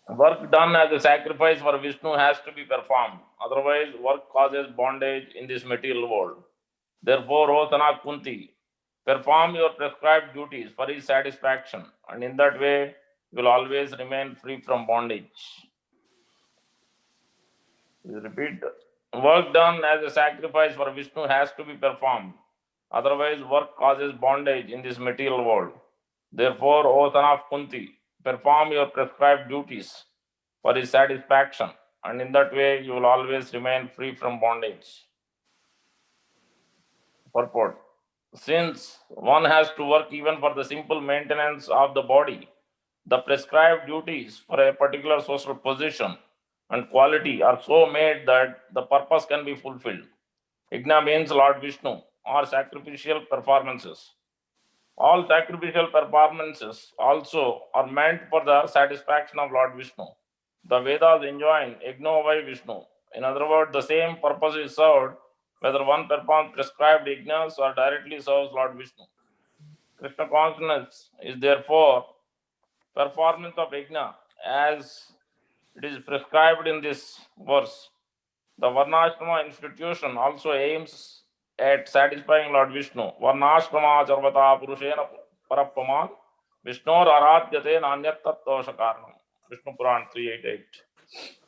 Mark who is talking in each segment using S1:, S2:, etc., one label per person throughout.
S1: Work done as a sacrifice for Vishnu has to be performed. Otherwise, work causes bondage in this material world. Therefore, O Sana Kunti, perform your prescribed duties for his satisfaction, and in that way, you will always remain free from bondage. Please repeat. Work done as a sacrifice for Vishnu has to be performed. Otherwise, work causes bondage in this material world. Therefore, O son of Kunti, perform your prescribed duties for his satisfaction, and in that way you will always remain free from bondage. Purport. Since one has to work even for the simple maintenance of the body, the prescribed duties for a particular social position and quality are so made that the purpose can be fulfilled. Yajna means Lord Vishnu or sacrificial performances. All sacrificial performances also are meant for the satisfaction of Lord Vishnu. The Vedas enjoin Yajna by Vishnu. In other words, the same purpose is served whether one performs prescribed yajnas or directly serves Lord Vishnu. Krishna consciousness is therefore performance of yajna as it is prescribed in this verse. The Varnashrama institution also aims at satisfying Lord Vishnu. Varnashrama charvata purushena parapaman Vishnor aradhyate nanyat tattosha karanam. Vishnu Puran 388.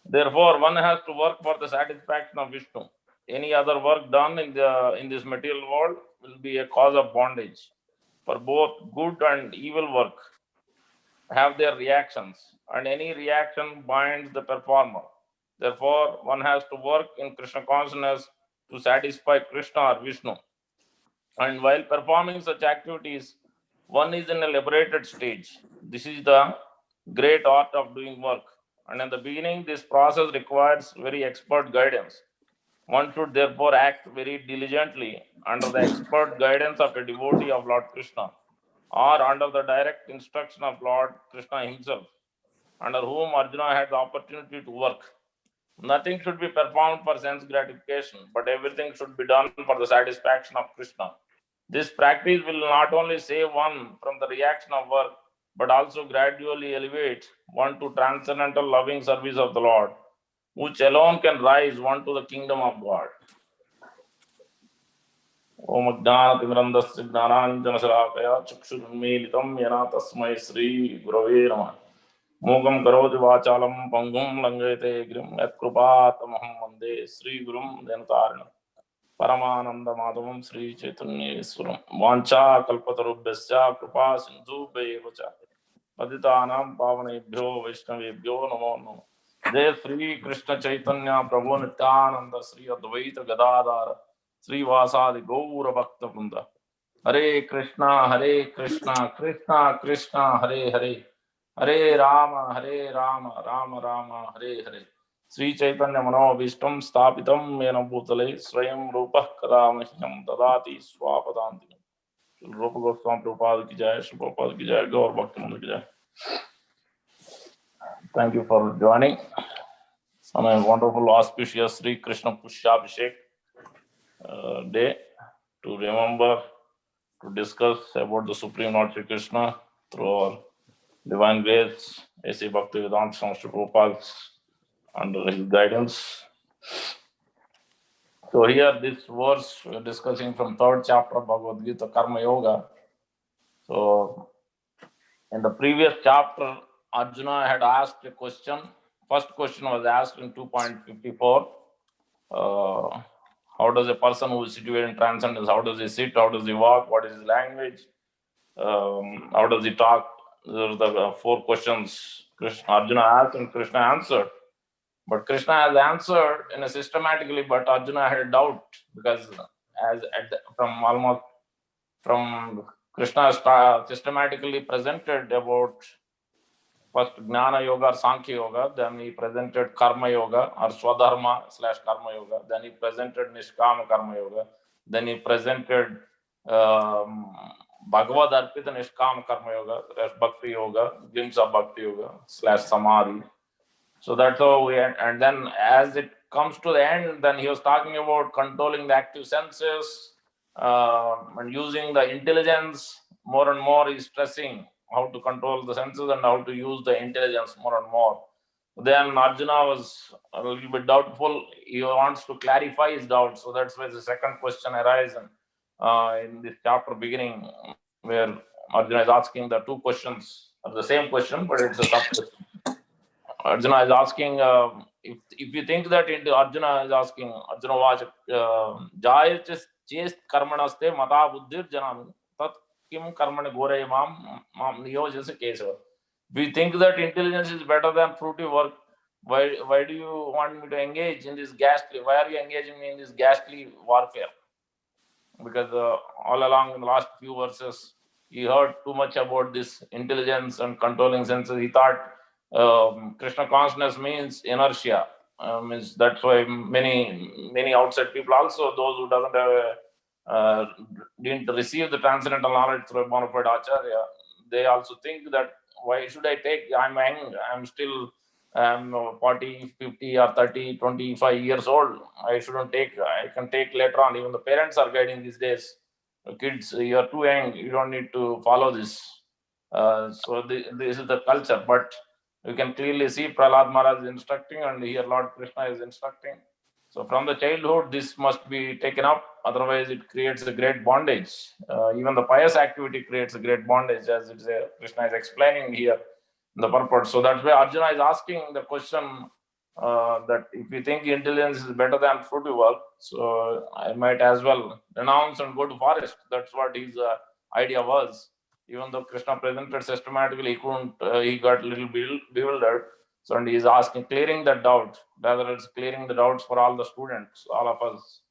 S1: Therefore, one has to work for the satisfaction of Vishnu. Any other work done in this material world will be a cause of bondage. For both good and evil work have their reactions, and any reaction binds the performer. Therefore, one has to work in Krishna consciousness to satisfy Krishna or Vishnu. And while performing such activities, one is in a liberated stage. This is the great art of doing work. And in the beginning, this process requires very expert guidance. One should therefore act very diligently under the expert guidance of a devotee of Lord Krishna or under the direct instruction of Lord Krishna himself, under whom Arjuna had the opportunity to work. Nothing should be performed for sense gratification, but everything should be done for the satisfaction of Krishna. This practice will not only save one from the reaction of work, but also gradually elevate one to transcendental loving service of the Lord, which alone can rise one to the kingdom of God. ओम अज्ञानतिमिरन्धस्य ज्ञानाञ्जनशलाकया चक्षुरुन्मीलितं येन तस्मै श्रीगुरवे नमः। मूकं करोति वाचालं पङ्गुं लङ्घयते गिरिं यत्कृपातमहं वन्दे श्रीगुरुं दिनतारिणं परमानन्दमाधवं श्रीचैतन्येश्वरं। वाञ्छाकल्पतरुभ्यश्च कृपा सिन्धुभ्यैव च पतितानां पावनेभ्यो वैष्णवेभ्यो नमो नमः। जय श्री कृष्ण चैतन्य प्रभु नित्यानंद श्री अद्वैत गदाधर श्रीवासादि गौर भक्त वृंद। हरे कृष्णा कृष्णा कृष्णा हरे हरे, हरे राम राम राम हरे हरे। श्री चैतन्य मनोभीष्टं स्थापितं येन भूतले स्वयं रूपः कदा मह्यं ददाति स्वापदान्तिकम्। रूप गोस्वामी प्रभुपाद की जय, श्री प्रभुपाद की जय, गौर भक्त वृंद की जय। Thank you for joining on a wonderful auspicious Sri Krishna Pushabhishek day to remember, to discuss about the Supreme Lord Sri Krishna through our divine grace, A.C. Bhaktivedanta Swami Prabhupada under his guidance. So here this verse we are discussing from third chapter of Bhagavad Gita, Karma Yoga. So in the previous chapter, Arjuna had asked a question. First question was asked in 2.54. How does a person who is situated in transcendence, how does he sit, how does he walk, what is his language, how does he talk? Those are the four questions Arjuna asked and Krishna answered. But Krishna has answered in a systematically, but Arjuna had a doubt because from Krishna systematically presented about first Jnana Yoga or Sankhya Yoga, then he presented Karma Yoga or Swadharma/Karma Yoga, then he presented Nishkama Karma Yoga, then he presented Bhagavad Arpita Nishkama Karma Yoga, Bhakti Yoga, glimpse of Bhakti Yoga /Samadhi. So that's how we end. And then as it comes to the end, then he was talking about controlling the active senses and using the intelligence. More and more he's stressing how to control the senses and how to use the intelligence more and more. Then Arjuna was a little bit doubtful. He wants to clarify his doubts. So that's why the second question arises in this chapter beginning, where Arjuna is asking the two questions of the same question, but it's a sub question. Arjuna is asking, if you think that Arjuna is asking, Arjuna was Jaya chest karmanaste mata buddhir janam tat kim karmane gore mam niyojase kesava. If you think that intelligence is better than fruity work, why do you want me to engage in this ghastly? Why are you engaging me in this ghastly warfare? Because all along in the last few verses, he heard too much about this intelligence and controlling senses. He thought Krishna consciousness means inertia. Means that's why many outside people, also those who doesn't have didn't receive the transcendental knowledge through a bona fide acharya, they also think that why should I take? I'm young. I'm still 40, 50 or 30, 25 years old. I shouldn't take. I can take later on. Even the parents are guiding these days. Kids, you're too young. You don't need to follow this. This is the culture. But you can clearly see Prahlad Maharaj is instructing, and here Lord Krishna is instructing. So from the childhood, this must be taken up. Otherwise, it creates a great bondage. Even the pious activity creates a great bondage, as Krishna is explaining here the purport. So that's why Arjuna is asking the question that if you think intelligence is better than fruity work, so I might as well renounce and go to forest. That's what his idea was. Even though Krishna presented systematically, he couldn't. He got a little bewildered. So and he is asking, clearing that doubt. Rather, it's clearing the doubts for all the students, all of us.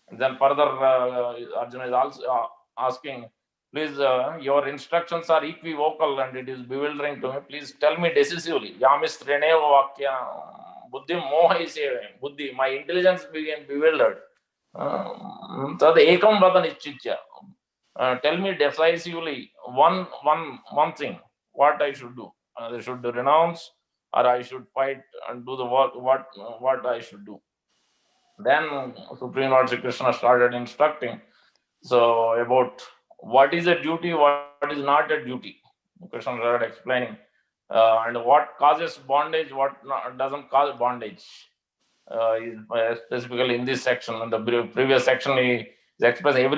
S1: And then further, Arjuna is also asking, please, your instructions are equivocal and it is bewildering to me. Please tell me decisively. Yamis Reneva Vakya Buddhi Moha Buddhi. My intelligence began bewildered. Tad Ekam Vada Nischitya. Tell me decisively one thing. What I should do? I should renounce, or I should fight and do the work. What I should do? Then Supreme Lord Sri Krishna started instructing. So about what is a duty, what is not a duty. Krishna started explaining. And what causes bondage, what doesn't cause bondage. Specifically in this section, in the previous section, he is expressing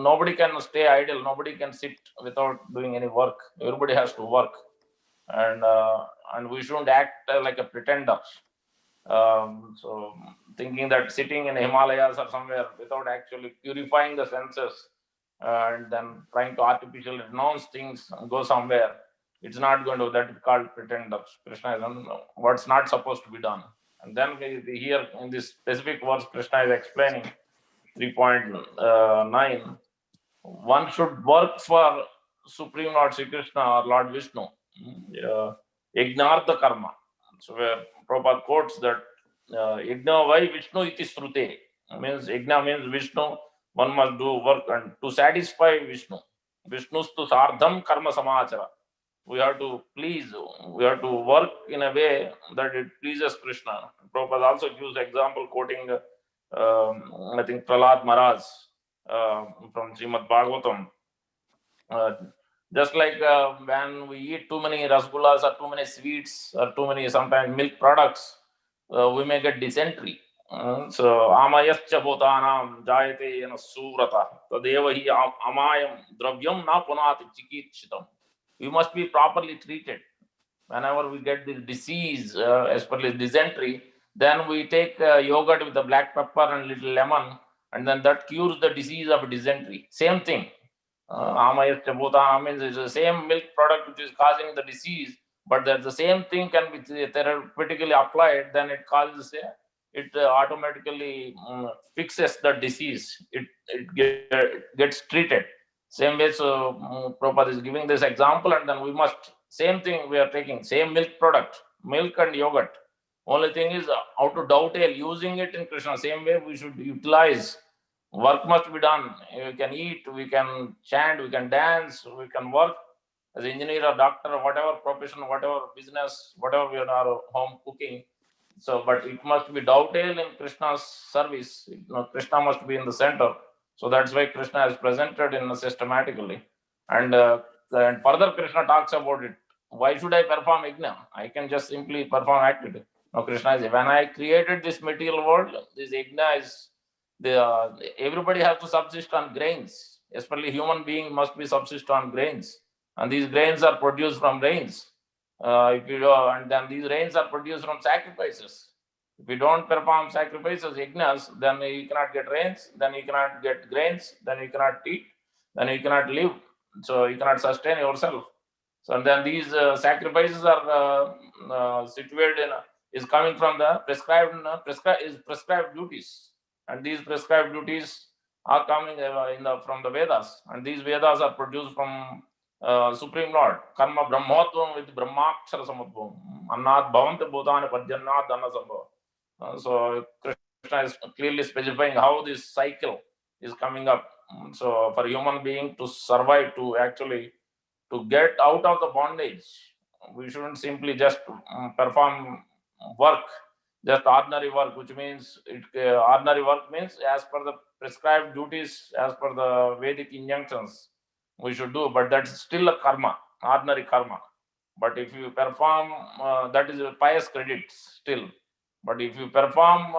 S1: nobody can stay idle, nobody can sit without doing any work. Everybody has to work. And we shouldn't act like a pretender. So thinking that sitting in Himalayas or somewhere without actually purifying the senses and then trying to artificially renounce things and go somewhere, it's not going to. That is called pretenders. Krishna is what's not supposed to be done. And then here in this specific verse, Krishna is explaining 3.9. One should work for Supreme Lord Sri Krishna or Lord Vishnu. Ignartha karma. So where Prabhupada quotes that Igna vai Vishnu iti srute. Means Igna means Vishnu, one must do work and to satisfy Vishnu. Vishnustu sardham karma samachara. We have to please, we have to work in a way that it pleases Krishna. Prabhupada also gives example quoting, I think, Prahlad Maharaj from Srimad Bhagavatam. Just like when we eat too many rasgullas or too many sweets or too many sometimes milk products, we may get dysentery. So amayascha bhutanam jayate yana surata tadeva hi amayam dravyam na punati chikitshitam. We must be properly treated. Whenever we get this disease, especially dysentery, then we take yogurt with the black pepper and little lemon, and then that cures the disease of dysentery. Same thing. Amayascha bhutana means it's the same milk product which is causing the disease, but that the same thing can be therapeutically applied, then it causes it automatically fixes the disease. It gets treated. Same way, so Prabhupada is giving this example, and then we must, same thing we are taking, same milk product, milk and yogurt. Only thing is how to dovetail using it in Krishna. Same way we should utilize. Work must be done. We can eat, we can chant, we can dance, we can work as engineer or doctor or whatever profession, whatever business, whatever we are in our home cooking. So, but it must be dovetail in Krishna's service. Krishna must be in the center. So that's why Krishna is presented in systematically. And further Krishna talks about it. why should I perform yajna? I can just simply perform activity. Now Krishna is, when I created this material world, this yajna is everybody has to subsist on grains. Especially human being must be subsist on grains, and these grains are produced from rains. If you and then these rains are produced from sacrifices. If you don't perform sacrifices, yajnas, then you cannot get rains, then you cannot get grains, then you cannot eat, then you cannot live. So you cannot sustain yourself. So and then these sacrifices are situated in is coming from the prescribed duties, and these prescribed duties are coming from the Vedas, and these Vedas are produced from Supreme Lord. Karma Brahmotvam with Brahmakshara Samadvam. Annat Bhavante Bhutani Padjannat Dhanna Sambhava. So Krishna is clearly specifying how this cycle is coming up. So for human being to survive, to actually to get out of the bondage, we shouldn't simply just perform work, just ordinary work, which means ordinary work means as per the prescribed duties, as per the Vedic injunctions, we should do, but that's still a karma, ordinary karma. But if you perform, that is a pious credit still. But if you perform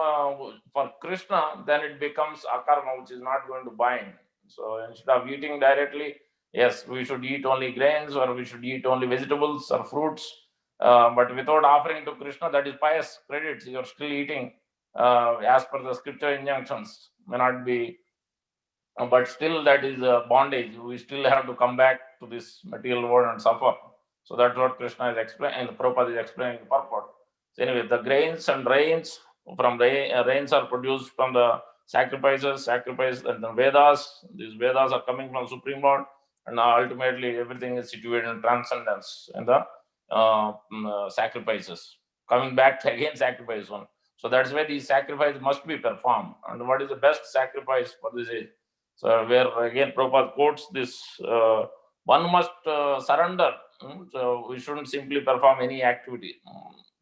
S1: for Krishna, then it becomes akarma, which is not going to bind. So instead of eating directly, yes, we should eat only grains, or we should eat only vegetables or fruits. But without offering to Krishna, that is pious credits. You're still eating as per the scripture injunctions. May not be, but still that is a bondage. We still have to come back to this material world and suffer. So that's what Krishna is explaining, and Prabhupada is explaining the purport. So anyway, the grains and rains from rains are produced from the sacrifices and the Vedas. These Vedas are coming from Supreme Lord, and ultimately everything is situated in transcendence in the sacrifices. Coming back to again sacrifice one. So that's why these sacrifices must be performed. And what is the best sacrifice for this age? So where again Prabhupada quotes this, one must surrender. So we shouldn't simply perform any activity.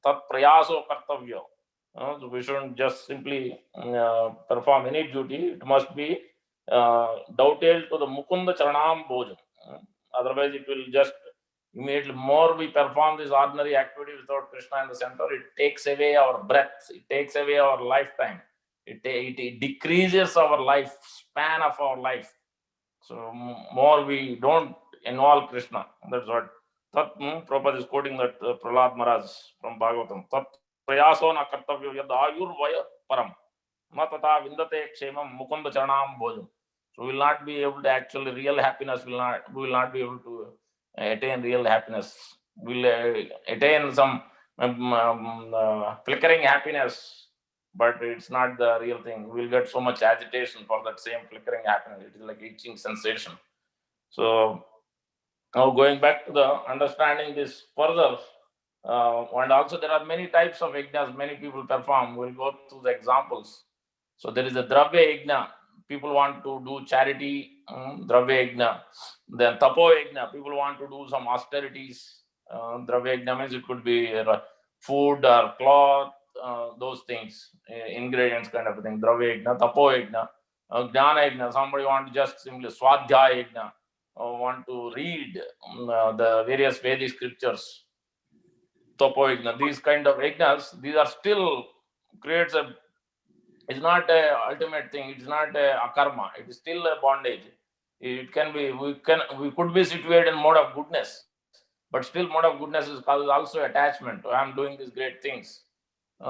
S1: Tat prayaso kartavya. So we shouldn't just simply perform any duty. It must be dovetailed to the Mukunda Charanam Bhojam. Otherwise it will just immediately, more we perform this ordinary activity without Krishna in the center, it takes away our breath, it takes away our lifetime. It decreases our life span of our life. So more we don't involve Krishna. That's what Prabhupada is quoting that Prahlad Maharaj from Bhagavatam. Tat prayaso na kartavyo yad ayurvaya param na tata vindate kshemam mukunda charanam bhojam. So we will not be able to actually real happiness. We will not be able to attain real happiness. We will attain some flickering happiness, but it's not the real thing. We'll get so much agitation for that same flickering happiness. It is like itching sensation. So now going back to the understanding this further, and also there are many types of yajnas many people perform. We'll go through the examples. So there is a dravya yajna. People want to do charity, dravya yajna. Then tapo yajna. People want to do some austerities. Dravya yajna means it could be food or cloth, those things, ingredients kind of a thing. Dravya yajna, tapo yajna, jnana yajna. Somebody want to just simply swadhyaya yajna, want to read the various Vedic scriptures. Tapo yajna. These kind of yajnas, these are still creates a. It's not a ultimate thing. It's not a akarma. It is still a bondage. It can be. We could be situated in mode of goodness, but still mode of goodness is also attachment. I'm doing these great things.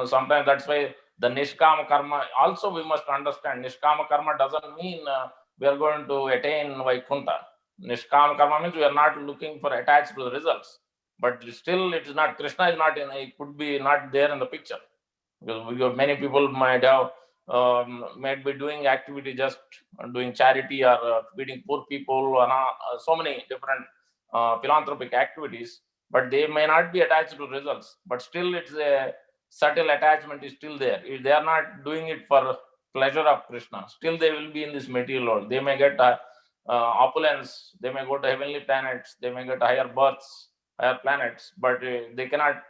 S1: Sometimes that's why the nishkama karma. Also, we must understand nishkama karma doesn't mean we are going to attain Vaikuntha. Nishkama karma means we are not looking for attached to the results. But still, it is not. Krishna is not in. It could be not there in the picture, because many people might have might be doing activity, just doing charity or feeding poor people, or so many different philanthropic activities, but they may not be attached to results. But still, it's a subtle attachment is still there. If they are not doing it for pleasure of Krishna, still they will be in this material world. They may get opulence, they may go to heavenly planets, they may get higher births, higher planets, but they cannot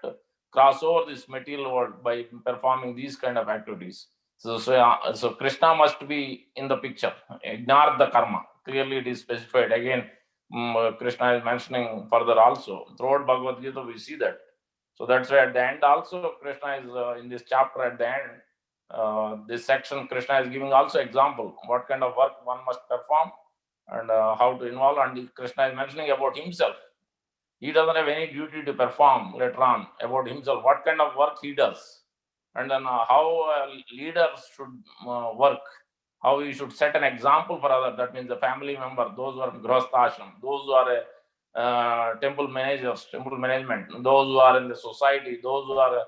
S1: cross over this material world by performing these kind of activities. So Krishna must be in the picture. Ignore the karma. Clearly, it is specified again. Krishna is mentioning further also. Throughout Bhagavad Gita, we see that. So that's why at the end also, Krishna is in this chapter at the end, this section, Krishna is giving also example what kind of work one must perform and how to involve. And Krishna is mentioning about himself. He doesn't have any duty to perform later on about himself, what kind of work he does, and then how leaders should work, how he should set an example for others. That means the family member, those who are in Grihastha, those who are temple managers, temple management, those who are in the society, those who are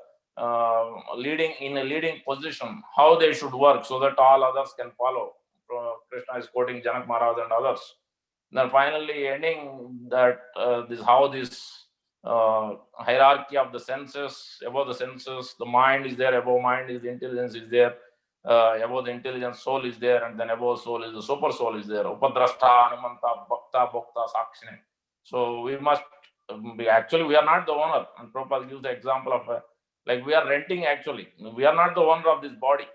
S1: leading in a leading position, how they should work so that all others can follow. Krishna is quoting Janak Maharaj and others. Then finally ending that this how this hierarchy of the senses, above the senses, the mind is there, above mind is the intelligence is there, above the intelligence soul is there, and then above soul is the super soul is there. Upadrashta, Anumanta, Bhakta, Bhokta, Sakshini. So we must actually we are not the owner. And Prabhupada gives the example of like we are renting actually. We are not the owner of this body.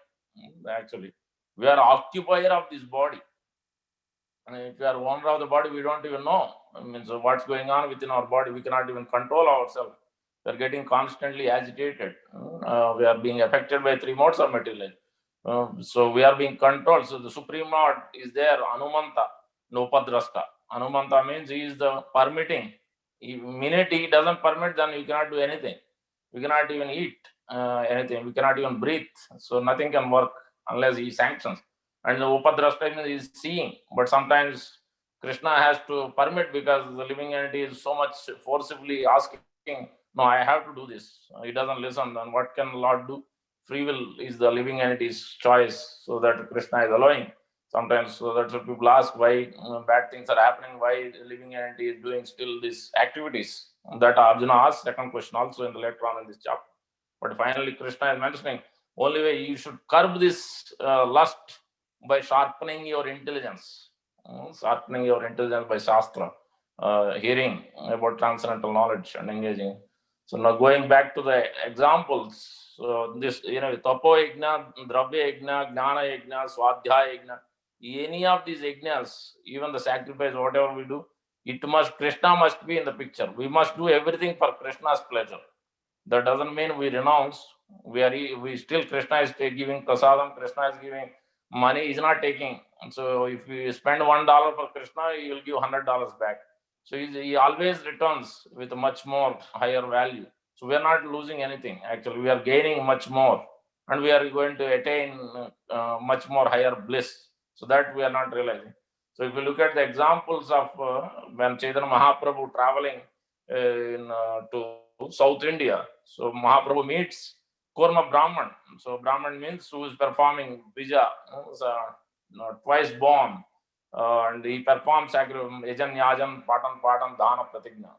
S1: Actually, we are occupier of this body. And if we are owner of the body, we don't even know. I mean, so what's going on within our body? We cannot even control ourselves. We are getting constantly agitated. We are being affected by three modes of materialism. So we are being controlled. So the Supreme Lord is there, Anumanta, Nopadrasta. Anumanta means he is the permitting. Minute he doesn't permit, then you cannot do anything. We cannot even eat anything. We cannot even breathe. So nothing can work unless he sanctions. And the Upadrashta is seeing, but sometimes Krishna has to permit because the living entity is so much forcibly asking, no, I have to do this. He doesn't listen. Then what can the Lord do? Free will is the living entity's choice, so that Krishna is allowing. Sometimes, so that's what people ask, why bad things are happening, why the living entity is doing still these activities. That Arjuna asked second question also in the later on in this chapter. But finally, Krishna is mentioning, only way you should curb this lust by sharpening your intelligence, sharpening your intelligence by Shastra, hearing about transcendental knowledge and engaging. So now going back to the examples, so this, Tapo Yajna, Dravya Yajna, Gnana Yajna, Swadhyaya Yajna, any of these yajnas, even the sacrifice, whatever we do, Krishna must be in the picture. We must do everything for Krishna's pleasure. That doesn't mean we renounce. We still, Krishna is giving prasadam, Krishna is giving money, he's not taking. So if you spend $1 for Krishna, he will give $100 back. So he always returns with a much more higher value. So we are not losing anything. Actually, we are gaining much more, and we are going to attain much more higher bliss. So that we are not realizing. So if you look at the examples of when Chaitanya Mahaprabhu traveling to South India, so Mahaprabhu meets Kurma Brahman. So Brahman means who is performing Bija, twice born, and he performs sacrifice, Yajan Yajan, Patan Patan, Dana Pratigna.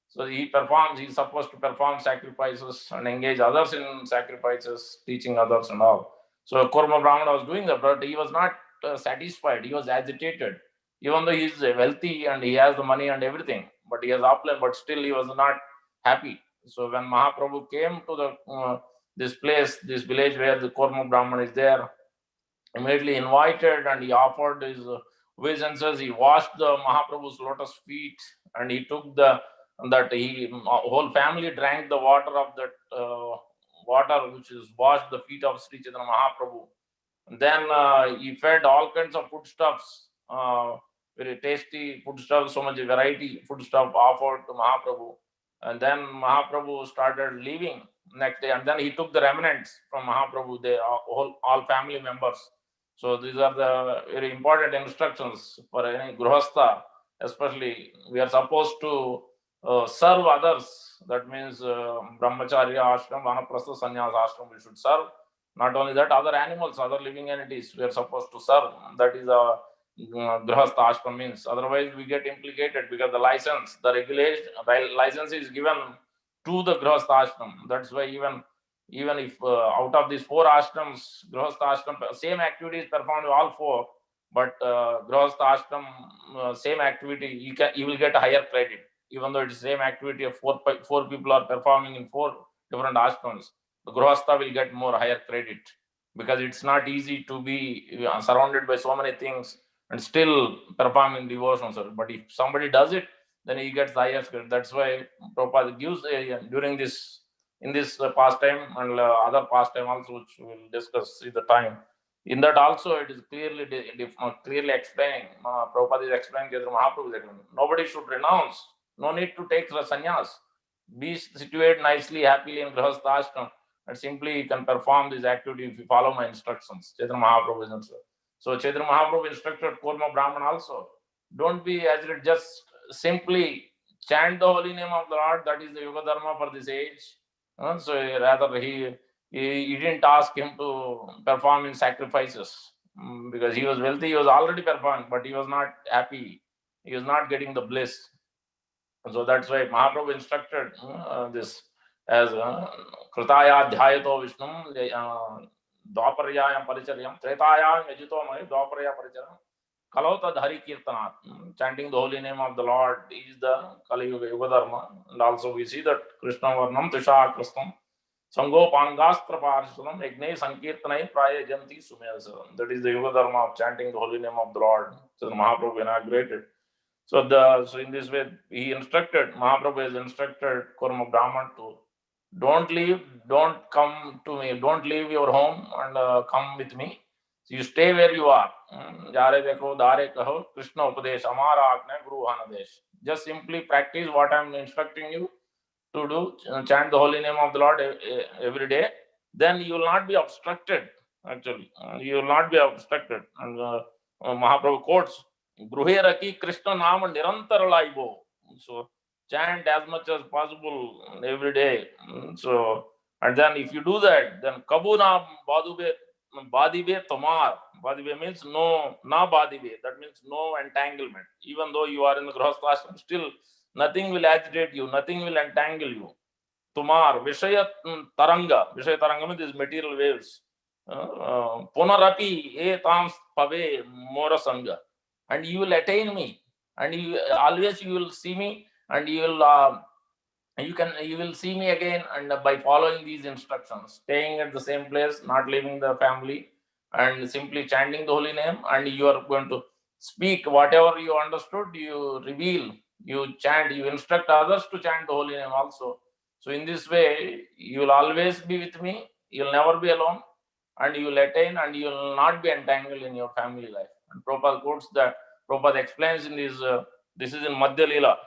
S1: So he performs, he's supposed to perform sacrifices and engage others in sacrifices, teaching others and all. So Kurma Brahman was doing that, but he was not satisfied. He was agitated. Even though he is wealthy and he has the money and everything, but he has opulence, but still he was not happy. So when Mahaprabhu came to the this place, this village where the Kurma Brahman is there, immediately invited and he offered his obeisances. He washed the Mahaprabhu's lotus feet, and he took whole family drank the water of that water which is washed the feet of Sri Chaitanya Mahaprabhu. And then he fed all kinds of foodstuffs, very tasty foodstuffs, so much variety foodstuff offered to Mahaprabhu. And then Mahaprabhu started leaving next day, and then he took the remnants from Mahaprabhu, they all family members. So these are the very important instructions for any grihastha. Especially, we are supposed to serve others. That means brahmacharya ashram, vanaprastha sannyas ashram we should serve. Not only that, other animals, other living entities we are supposed to serve. That is a grihastha ashram means. Otherwise, we get implicated because the license, the regulation, license is given to the grihastha ashram. That's why even if out of these four ashrams, grihastha ashram, same activity is performed with all four, but grihastha ashram, same activity, you will get a higher credit, even though it's the same activity of four people are performing in four different ashrams. The grihastha will get more higher credit because it's not easy to be surrounded by so many things and still performing devotional service. But if somebody does it, then he gets the highest credit. That's why Prabhupada gives during this, in this pastime and other pastime also, which we will discuss in the time. In that also, it is clearly clearly explaining. Prabhupada is explaining, Chaitanya Mahaprabhu is explaining. Nobody should renounce. No need to take the sannyas. Be situated nicely, happily in Grihastha, and simply you can perform this activity if you follow my instructions. Chaitanya Mahaprabhu is instructed. So Chaitanya Mahaprabhu instructed Kurma Brahman also. Don't be as it just simply chant the holy name of the Lord. That is the Yuga Dharma for this age. So rather he didn't ask him to perform in sacrifices because he was wealthy. He was already performing, but he was not happy. He was not getting the bliss. So that's why Mahaprabhu instructed this as Kritaya Dhyayato Vishnum Dwaparayam Paricharyam Tretayam Yajito Mai Dwaparaya Paricharyam Kalota Dhari Kirtanat. Chanting the holy name of the Lord is the Kali Yuga Yuga Dharma. And also we see that Krishna Varnam Tisha Kristam Sango Pangastra Parshalam Egne Sankirtanai Praya Janti Sumyasaram. That is the Yuga Dharma of chanting the holy name of the Lord. So the Mahaprabhu inaugurated. So in this way he instructed, Mahaprabhu has instructed Kurma Brahman to don't leave, don't come to me, don't leave your home and come with me. So you stay where you are. Jare dekho dare kaho Krishna upadesh amara akne guru hanadesh. Just simply practice what I am instructing you to do, chant the holy name of the Lord every day. Then you will not be obstructed. Actually, you will not be obstructed. And Mahaprabhu quotes, Gruhe Raki Krishna Nama Nirantar Laibo. So chant as much as possible every day. So, and then if you do that, then Kabuna Badube Badibe Tomar. Badibe means no, na Badibe. That means no entanglement. Even though you are in the Grihastha, still nothing will agitate you, nothing will entangle you. Tumar, Vishaya Taranga means these material waves. Punarapi, etams pave mora sanga. And you will attain me. And you always you will see me, and you will see me again, and by following these instructions, staying at the same place, not leaving the family, and simply chanting the holy name, and you are going to speak whatever you understood, you reveal, you chant, you instruct others to chant the holy name also. So in this way, you will always be with me, you will never be alone, and you will attain, and you will not be entangled in your family life. And Prabhupada quotes that, Prabhupada explains in this is in Madhya Lila,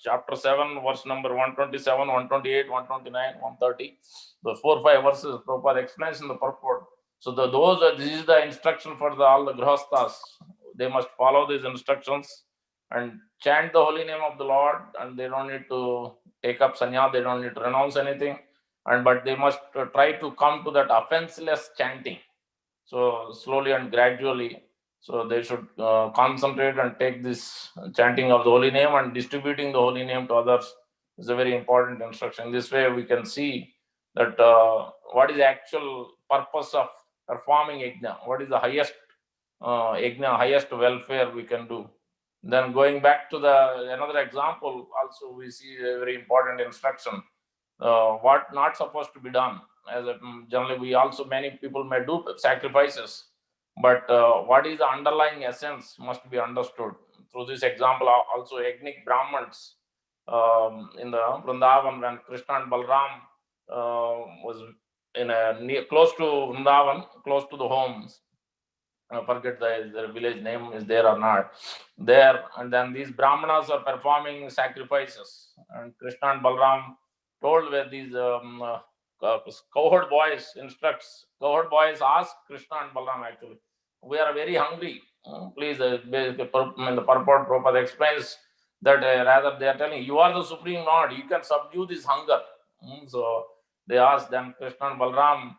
S1: chapter 7, verse number 127, 128, 129, 130. The 4-5 verses Prabhupada explains in the purport. So this is the instruction for all the grihasthas. They must follow these instructions and chant the holy name of the Lord, and they don't need to take up sanya, they don't need to renounce anything, but they must try to come to that offenseless chanting. So slowly and gradually, so they should concentrate and take this chanting of the holy name and distributing the holy name to others is a very important instruction. This way we can see that what is the actual purpose of performing yajna, what is the highest yajna, highest welfare we can do. Then going back to another example, also we see a very important instruction. What not supposed to be done. As generally, many people may do sacrifices, but what is the underlying essence must be understood. Through this example, also ethnic Brahmins in the Vrindavan, when Krishna and Balram was close to Vrindavan, close to the homes. Forget the village name is there or not there, and then these Brahmanas are performing sacrifices, and Krishna and Balram told where these cowherd boys ask Krishna and Balram, actually, we are very hungry. Please, in the purport, Prabhupada explains that rather they are telling, you are the Supreme Lord, you can subdue this hunger. So they asked them, Krishna and Balram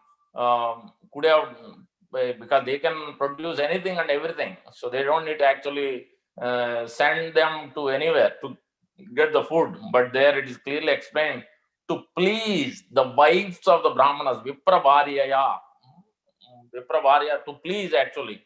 S1: could have, because they can produce anything and everything, so they don't need to actually send them to anywhere to get the food. But there it is clearly explained, to please the wives of the Brahmanas, Viprabharya, to please actually,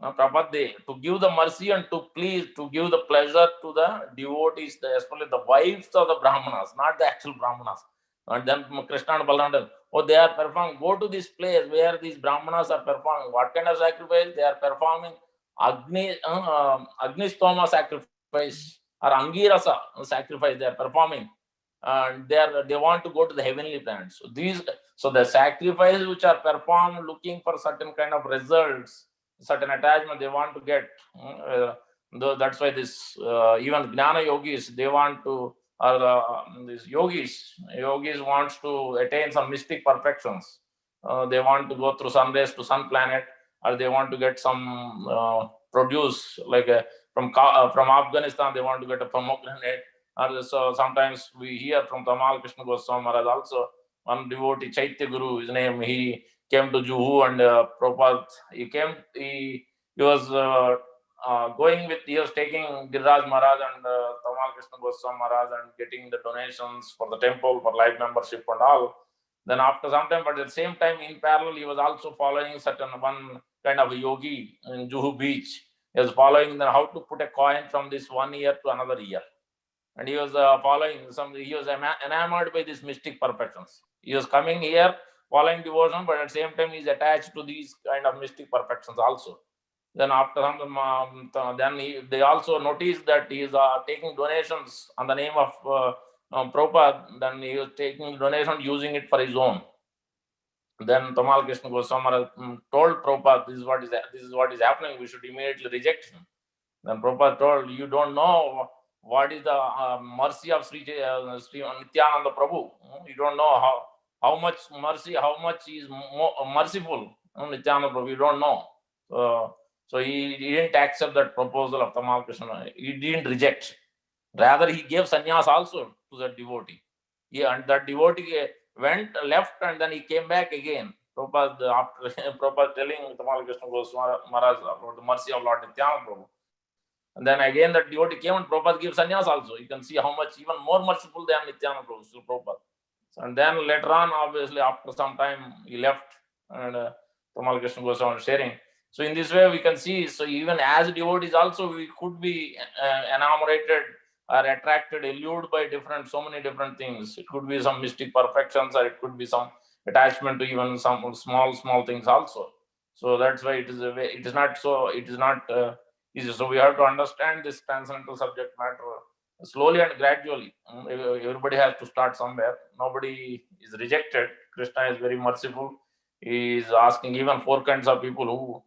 S1: to give the mercy and to please, to give the pleasure to the devotees, especially the wives of the Brahmanas, not the actual Brahmanas. And then Krishna and Balaram, they are performing, go to this place where these Brahmanas are performing. What kind of sacrifice? They are performing Agnistoma sacrifice or Angirasa sacrifice they are performing, and they want to go to the heavenly planets. So the sacrifices which are performed looking for certain kind of results, certain attachment they want to get. That's why this even Gnana yogis, they want to, or these yogis wants to attain some mystic perfections. They want to go through sun rays to sun planet, or they want to get some produce like from Afghanistan. They want to get a pomegranate. So sometimes we hear from Tamal Krishna Goswami Maharaj also, one devotee Chaitya Guru, his name, he came to Juhu, and Prabhupada, he was he was taking Giriraj Maharaj and Tamal Krishna Goswami Maharaj and getting the donations for the temple, for life membership and all. Then after some time, but at the same time, in parallel, he was also following certain one kind of a yogi in Juhu beach. He was following how to put a coin from this 1 year to another year. And he was following he was enamored by these mystic perfections. He was coming here following devotion, but at the same time, he is attached to these kind of mystic perfections also. Then after some, they also noticed that he is taking donations on the name of Prabhupada. Then he was taking donation using it for his own. Then Tamal Krishna Goswami told Prabhupada, this is what is happening. We should immediately reject him. Then Prabhupada told, you don't know what is the mercy of Sri Nityananda Prabhu. You don't know how much mercy, how much is merciful Nityananda Prabhu. You don't know. So he didn't accept that proposal of Tamal Krishna. He didn't reject. Rather, he gave sannyas also to that devotee. And that devotee went left, and then he came back again. Prabhupada, Prabhupada telling Tamal Krishna Goswami Maharaj about the mercy of Lord Nityananda Prabhu. And then again that devotee came, and Prabhupada gave sannyas also. You can see how much even more merciful than Nityananda Prabhu, still Prabhupada. And then later on, obviously, after some time, he left, and Tamal Krishna Goswami was sharing. So in this way, we can see, so even as devotees also, we could be enamored or attracted, allured by so many different things. It could be some mystic perfections, or it could be some attachment to even some small things also. So that's why it is not easy. So we have to understand this transcendental subject matter slowly and gradually. Everybody has to start somewhere. Nobody is rejected. Krishna is very merciful. He is asking even 4 kinds of people who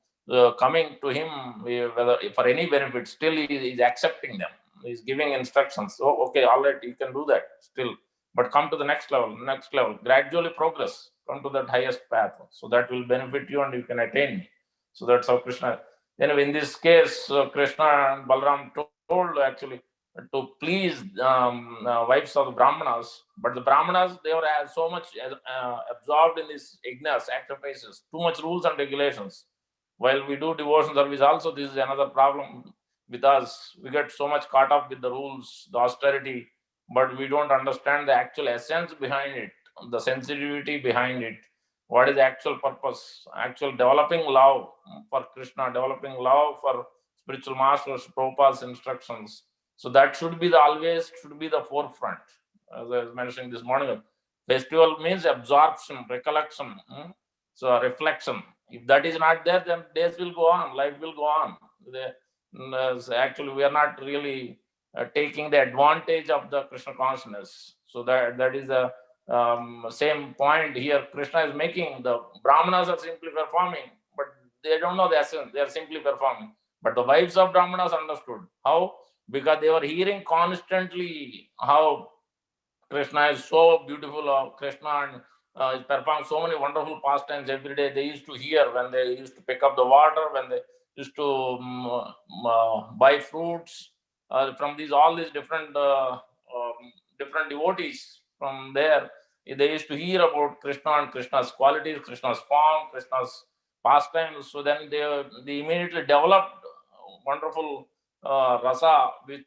S1: coming to him, whether for any benefit, still he is accepting them. He is giving instructions. Oh, okay, all right, you can do that still, but come to the next level, gradually progress, come to that highest path. So that will benefit you, and you can attain me. So that's how Krishna. Anyway, in this case, Krishna and Balaram told actually to please wives of the Brahmanas, but the Brahmanas, they were so much absorbed in these yajna sacrifices, too much rules and regulations. While we do devotion service also, this is another problem with us. We get so much caught up with the rules, the austerity, but we don't understand the actual essence behind it, the sensitivity behind it. What is the actual purpose? Actual developing love for Krishna, developing love for spiritual masters, Prabhupada's instructions. So that should be always the forefront. As I was mentioning this morning, festival means absorption, recollection, so reflection. If that is not there, then days will go on, life will go on. Actually, we are not really taking the advantage of the Krishna consciousness. So that is the same point here Krishna is making. The Brahmanas are simply performing, but they don't know the essence. They are simply performing. But the wives of Brahmanas understood. How? Because they were hearing constantly how Krishna is so beautiful. Krishna and performs so many wonderful pastimes every day. They used to hear when they used to pick up the water, when they used to buy fruits from all these different devotees from there. They used to hear about Krishna and Krishna's qualities, Krishna's form, Krishna's pastimes. So then they immediately developed wonderful rasa with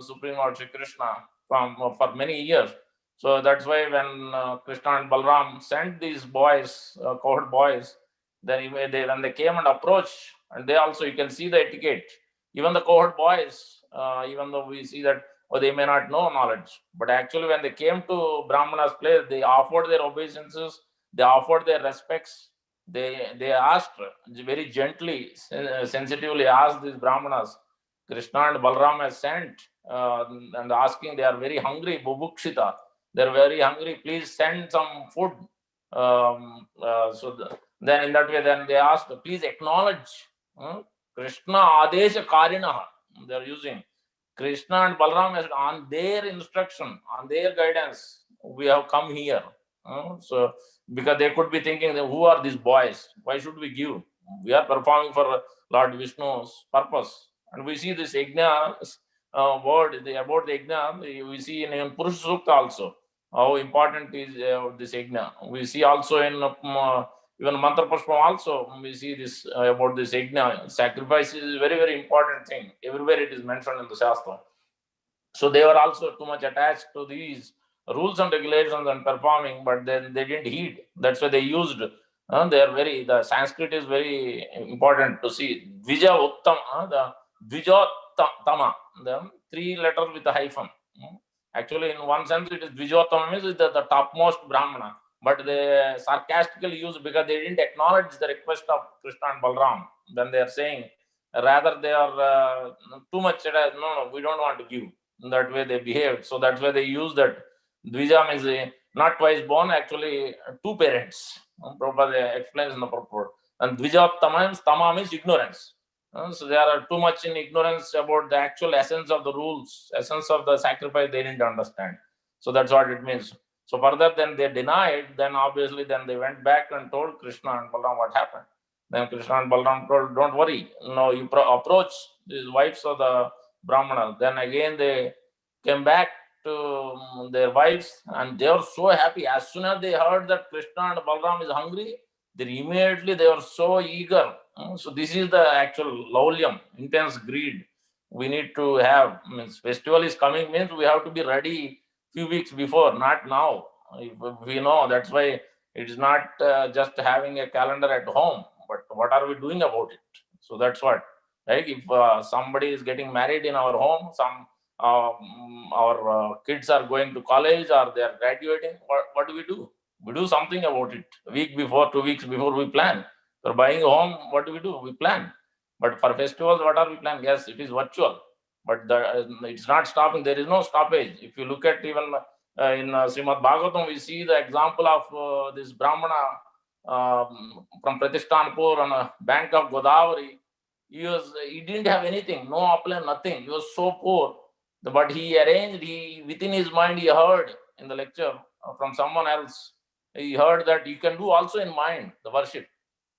S1: Supreme Lord Shri Krishna for many years. So that's why when Krishna and Balram sent these boys, cohort boys, then when they came and approached, and they also, you can see the etiquette. Even the cohort boys, even though we see that they may not know knowledge, but actually when they came to Brahmana's place, they offered their obeisances, they offered their respects, they asked very gently, sensitively asked these Brahmanas, Krishna and Balram has sent and asking, they are very hungry, bubukshita. They are very hungry. Please send some food. Then in that way, then they asked, please acknowledge Krishna Adesha Karinaha. They are using Krishna and Balram as on their instruction, on their guidance. We have come here. So because they could be thinking, who are these boys? Why should we give? We are performing for Lord Vishnu's purpose. And we see this Yajna word about the Yajna, we see in Purusha Sukta also how important is this Yajna. We see also in even Mantra Pushpam also, we see this about this Yajna. Sacrifice is a very, very important thing. Everywhere it is mentioned in the Shastra. So they were also too much attached to these rules and regulations and performing, but then they didn't heed. That's why they used. They are very. The Sanskrit is very important to see. Dvija Uttam, the Dvijottama, the three letters with a hyphen. Actually, in one sense, it is Dvijottama means the topmost Brahmana, but they sarcastically used because they didn't acknowledge the request of Krishna and Balram. Then they are saying, rather they are too much. No, we don't want to give. That way they behaved. So that's why they use that. Dvija means not twice born, actually two parents. Prabhupada explains in the purport. And Dvijattama means tama means ignorance. So they are too much in ignorance about the actual essence of the rules, essence of the sacrifice they didn't understand. So that's what it means. So further, then they denied, then obviously then they went back and told Krishna and Balaram what happened. Then Krishna and Balaram told, don't worry, no, you approach these wives of the Brahmanas. Then again they came back to their wives and they were so happy. As soon as they heard that Krishna and Balaram is hungry, they immediately they were so eager. So this is the actual laulyam, intense greed we need to have. Means festival is coming means we have to be ready few weeks before, not now. We know that's why it is not just having a calendar at home, but what are we doing about it? So that's what. Right? If somebody is getting married in our home, some our kids are going to college or they are graduating, what do we do? We do something about it. A week before, 2 weeks before we plan. For buying a home, what do? We plan. But for festivals, what are we planning? Yes, it is virtual, but it's not stopping. There is no stoppage. If you look at even in Srimad Bhagavatam, we see the example of this Brahmana from Pratishtanpur on a bank of Godavari. He didn't have anything, no upland, nothing. He was so poor. But he arranged, within his mind, he heard in the lecture from someone else, he heard that you can do also in mind the worship.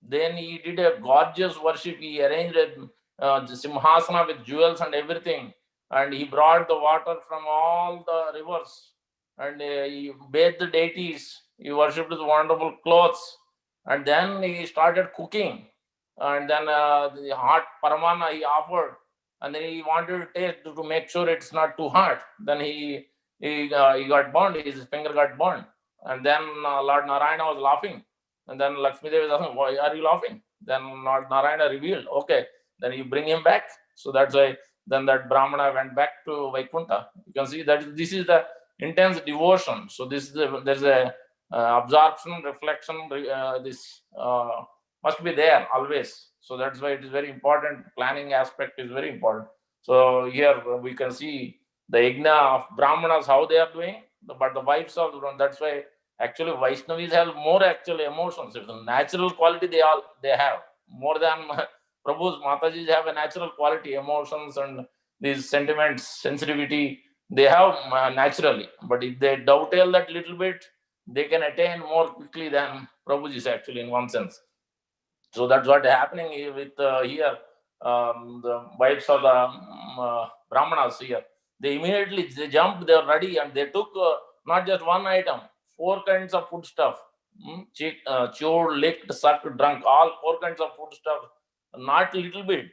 S1: Then he did a gorgeous worship. He arranged the simhasana with jewels and everything. And he brought the water from all the rivers. And he bathed the deities. He worshipped with wonderful clothes. And then he started cooking. And then the hot paramana he offered. And then he wanted to taste to make sure it's not too hot. Then he got burned. His finger got burned. And then Lord Narayana was laughing. And then Lakshmi Devi was asking, why are you laughing? Then Lord Narayana revealed, okay, then you bring him back. So that's why then that Brahmana went back to Vaikuntha. You can see that this is the intense devotion. So this is there's a absorption, reflection, this must be there always. So that's why it is very important. Planning aspect is very important. So here we can see the yajna of Brahmanas, how they are doing, but the wives of that's why actually Vaishnavis have more actually emotions. It's a natural quality they have more than Prabhu's Matajis have a natural quality, emotions and these sentiments, sensitivity they have naturally. But if they dovetail that little bit, they can attain more quickly than Prabhuji's actually in one sense. So that's what happening with here. The wives of the Brahmanas here, they immediately they jumped, they were ready, and they took not just one item, four kinds of food stuff. Chewed, licked, sucked, drunk, all four kinds of food stuff, not little bit,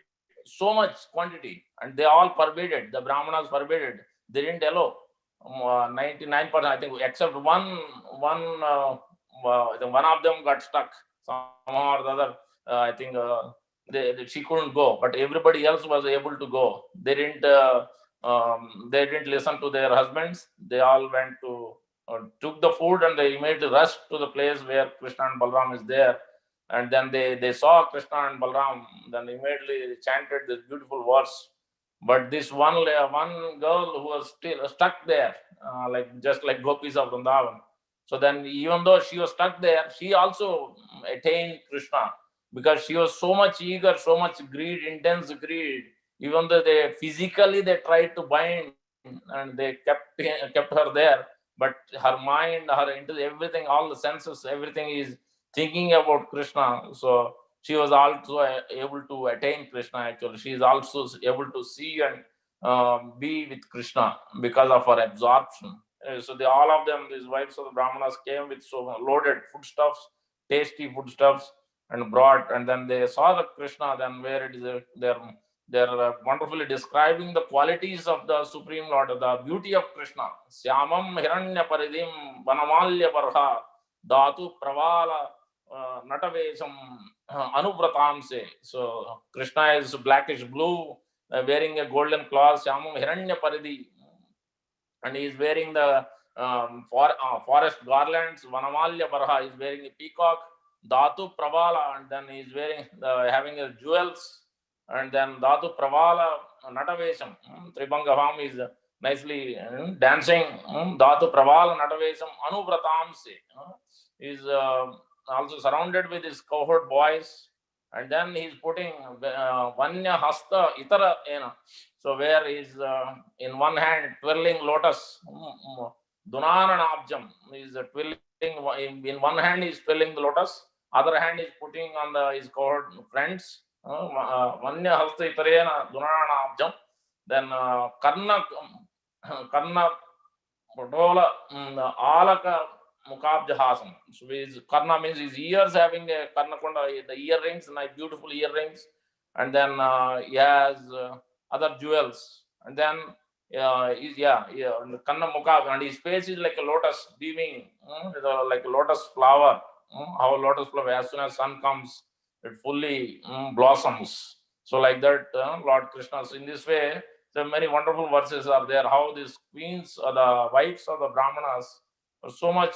S1: so much quantity, and they all forbade it. The Brahmanas forbade it. They didn't allow. 99%, I think, except one of them got stuck somehow or the other. I think she couldn't go, but everybody else was able to go. They didn't listen to their husbands. They all went to took the food and they immediately rushed to the place where Krishna and Balram is there. And then they saw Krishna and Balram, then immediately chanted this beautiful verse. But this one girl who was still stuck there, like just like gopis of Vrindavan. So then, even though she was stuck there, she also attained Krishna, because she was so much eager, so much greed, intense greed. Even though they physically they tried to bind and they kept her there, but her mind, her into everything, all the senses, everything is thinking about Krishna. So she was also able to attain Krishna. Actually, she is also able to see and be with Krishna because of her absorption. So all of them, these wives of the Brahmanas, came with so loaded foodstuffs, tasty foodstuffs, and brought. And then they saw the Krishna. Then where it is, they're wonderfully describing the qualities of the Supreme Lord, the beauty of Krishna. Syamam hiranya paridim vanamalya barha dhatu pravala natavesam anubratamse. So Krishna is blackish blue, wearing a golden cloth, Syamam hiranya paridi, and he is wearing the forest garlands. Vanamalya barha is wearing a peacock, dhatu pravala, and then he is wearing having a jewels, and then dhatu pravala natavesam. Tribangaham is nicely dancing. Dhatu pravala natavesam anubratamse is also surrounded with his cohort boys. And then he is putting vanya hasta itara ena. So where is in one hand twirling lotus, Dunananabjam is twirling. In one hand he is twirling the lotus, other hand is putting on his cohort friends. Vanya hasta itarena Dunananabjam. Then Karna Potola Alaka Mukabjahasam. So his Karna means his ears, having a Karnakonda, the earrings, nice beautiful earrings, and then he has other jewels, and then Kanna Mukab, and his face is like a lotus beaming, like a lotus flower. How a lotus flower, as soon as sun comes, it fully blossoms. So like that, Lord Krishna. So in this way, so many wonderful verses are there. How these queens or the wives of the Brahmanas were so much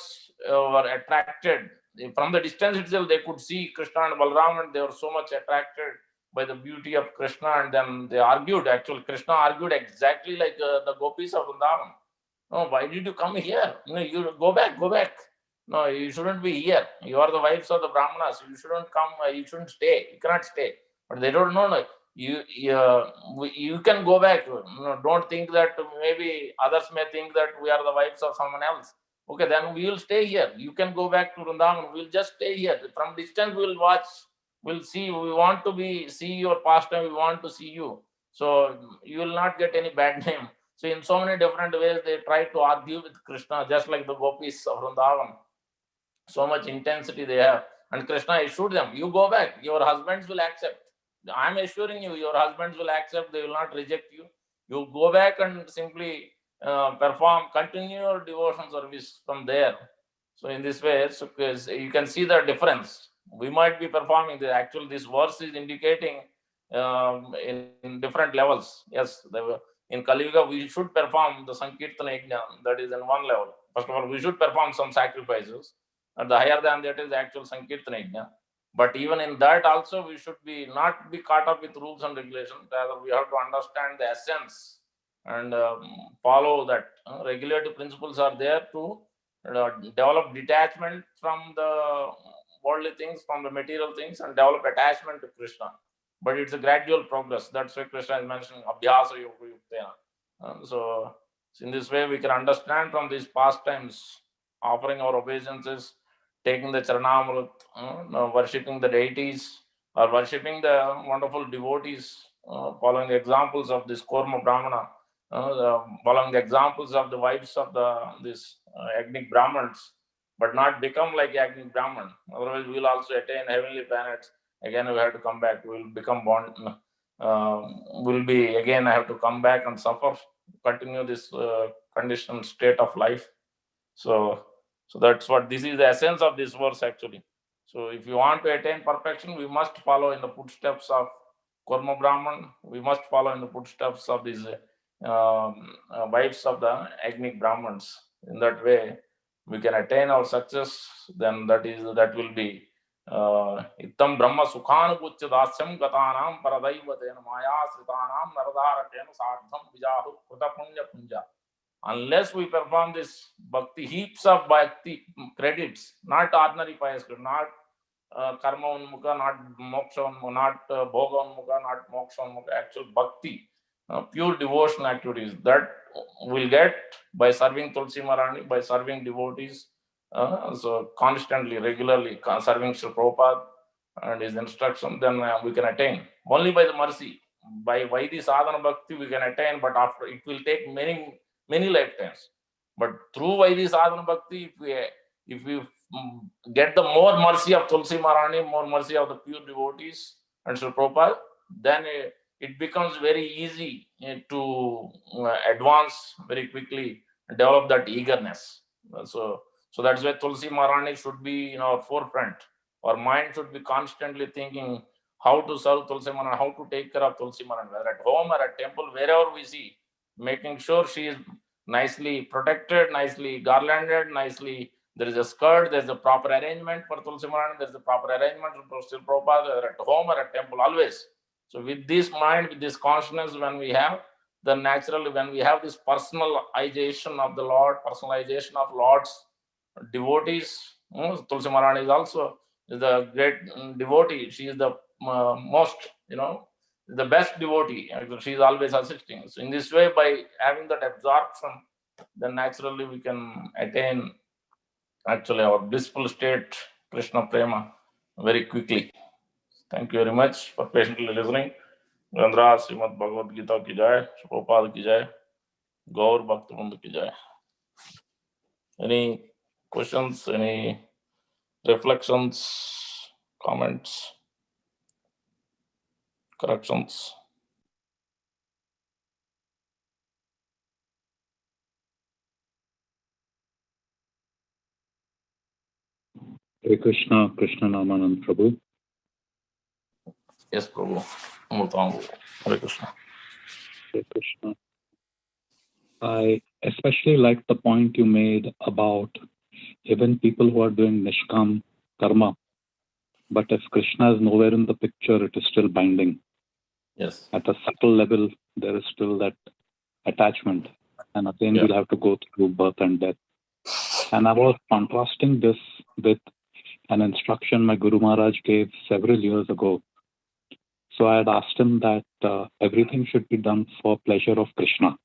S1: were attracted from the distance itself. They could see Krishna and Balram, and they were so much attracted by the beauty of Krishna. And then they argued. Actually, Krishna argued exactly like the gopis of Vrindavan. No, why did you come here? No, you go back, go back. No, you shouldn't be here. You are the wives of the Brahmanas. You shouldn't come. You shouldn't stay. You cannot stay. But they don't know. No, you can go back. No, don't think that maybe others may think that we are the wives of someone else. Okay, then we will stay here. You can go back to Vrindavan. We'll just stay here. From distance, we'll watch. We'll see. We want to see your pastime. We want to see you. So you will not get any bad name. So in so many different ways, they try to argue with Krishna, just like the gopis of Vrindavan. So much intensity they have. And Krishna assured them, you go back. Your husbands will accept. I'm assuring you, your husbands will accept. They will not reject you. You go back and simply continue your devotion service from there. So in this way, so you can see the difference. We might be performing the actual. This verse is indicating in different levels. Yes, in Kali Yuga we should perform the Sankirtana Yajna. That is in one level. First of all, we should perform some sacrifices, and the higher than that is actual Sankirtana Yajna. But even in that also, we should not be caught up with rules and regulations. Rather, we have to understand the essence and follow that. Regulative principles are there to develop detachment from the worldly things, from the material things, and develop attachment to Krishna. But it's a gradual progress. That's why Krishna is mentioning Abhyasa Yoga Yuktena. So in this way, we can understand from these pastimes, offering our obeisances, taking the Charanamrit, worshipping the deities, or worshipping the wonderful devotees, following the examples of this Korma Brahmana, following the examples of the wives of these Agnic Brahmins, but not become like Agnic Brahman. Otherwise, we will also attain heavenly planets. Again, we have to come back. We will become born. Will be again. I have to come back and suffer, continue this conditioned state of life. So that's what this is the essence of this verse actually. So if you want to attain perfection, we must follow in the footsteps of Korma Brahman. We must follow in the footsteps of these wives of the Agnic Brahmans. In that way, we can attain our success. Then that will be Ittam Brahma Sukhanupuchya Dasyam Gatanam Paradaivatena Maya Sritanam Naradarakena Sardham Vijahu Kruta Punya Punja. Unless we perform this bhakti, heaps of bhakti credits, not ordinary pious, not karma unmukha, not moksha unmukha, not bhoga unmukha, not moksha unmukha, actual bhakti, pure devotional activities that we'll get by serving Tulsi Maharani, by serving devotees, so constantly, regularly serving Sri Prabhupada and his instruction, then we can attain. Only by the mercy, by Vaidhi sadhana bhakti we can attain, but after it will take many lifetimes. But through Vaidhi sadhana bhakti, if we get the more mercy of Tulsi Maharani, more mercy of the pure devotees and Sri Prabhupada, then it becomes very easy to advance very quickly, develop that eagerness. So that's why Tulsi Maharani should be in our forefront. Our mind should be constantly thinking how to serve Tulsi Maharani, how to take care of Tulsi Maharani, whether at home or at temple, wherever we see, making sure she is nicely protected, nicely garlanded, nicely. There is a skirt, there is a proper arrangement for Tulsi Maharani, there is a proper arrangement for Sri Prabhupada, whether at home or at temple, always. So with this mind, with this consciousness, when we have, then naturally when we have this personalization of the Lord, personalization of Lord's devotees, Tulsi Maharani is also the great devotee. She is the most, the best devotee. She is always assisting. So in this way, by having that absorption, then naturally we can attain actually our blissful state, Krishna Prema, very quickly. Thank you very much for patiently listening. Gandhra Srimad Bhagavad Gita ki jai, Prabhupada ki jai, Gaur Bhaktivinoda ki jai. Any questions, any reflections, comments, corrections?
S2: Hare Krishna, Krishna Namananda Prabhu.
S1: Yes, Prabhu. Mutangu. Hare Krishna.
S2: Hare Krishna. I especially like the point you made about even people who are doing Nishkam karma, but if Krishna is nowhere in the picture, it is still binding.
S1: Yes.
S2: At a subtle level, there is still that attachment. And again, we'll have to go through birth and death. And I was contrasting this with an instruction my Guru Maharaj gave several years ago. So I had asked him that everything should be done for pleasure of Krishna.